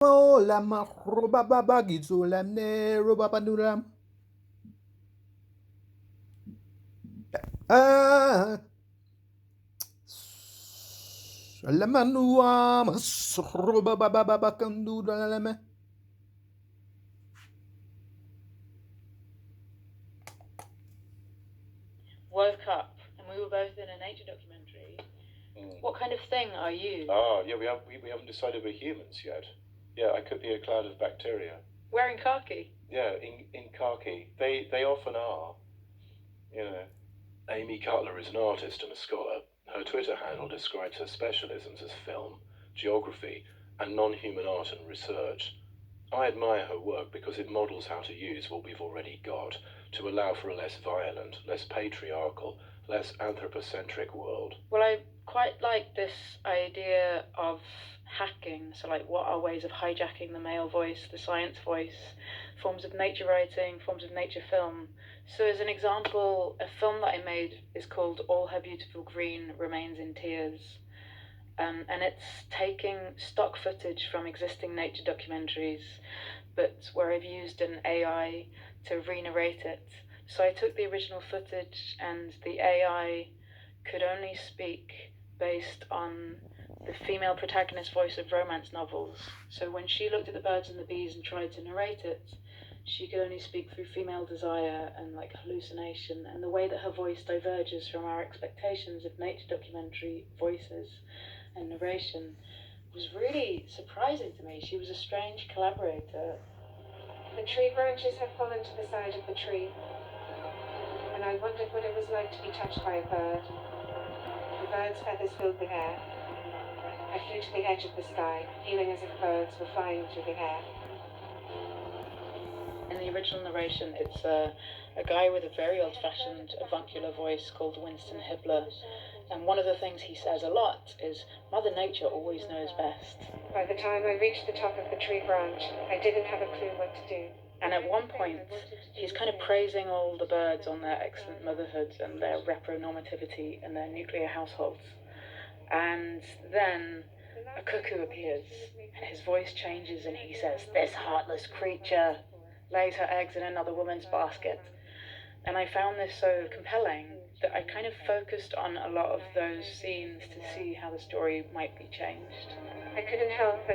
Olam robaba gizulam ne robapanulam. Lamanuam robaba kandulam. Woke up and we were both in a nature documentary. What kind of thing are you? Yeah, we haven't decided we're humans yet. Yeah, I could be a cloud of bacteria. Wearing khaki? Yeah, in khaki. They often are. You know, Amy Cutler is an artist and a scholar. Her Twitter handle describes her specialisms as film, geography, and non-human art and research. I admire her work because it models how to use what we've already got to allow for a less violent, less patriarchal, less anthropocentric world. Well, I quite like this idea of hacking. So, like, what are ways of hijacking the male voice, the science voice, forms of nature writing, forms of nature film. So, as an example, a film that I made is called All Her Beautiful Green Remains in Tears. And it's taking stock footage from existing nature documentaries, but where I've used an AI to re-narrate it. So I took the original footage, and the AI could only speak based on the female protagonist voice of romance novels. So when she looked at the birds and the bees and tried to narrate it, she could only speak through female desire and like hallucination, and the way that her voice diverges from our expectations of nature documentary voices and narration was really surprising to me. She was a strange collaborator. The tree branches had fallen to the side of the tree, and I wondered what it was like to be touched by a bird. The bird's feathers filled the air. I flew to the edge of the sky, feeling as if birds were flying through the air. In the original narration, it's a guy with a very old-fashioned avuncular voice called Winston Hibbler. And one of the things he says a lot is, Mother Nature always knows best. By the time I reached the top of the tree branch, I didn't have a clue what to do. And at one point, he's kind of praising all the birds on their excellent motherhood and their repronormativity and their nuclear households. And then a cuckoo appears, and his voice changes, and he says, "This heartless creature lays her eggs in another woman's basket." And I found this so compelling that I kind of focused on a lot of those scenes to see how the story might be changed. I couldn't help but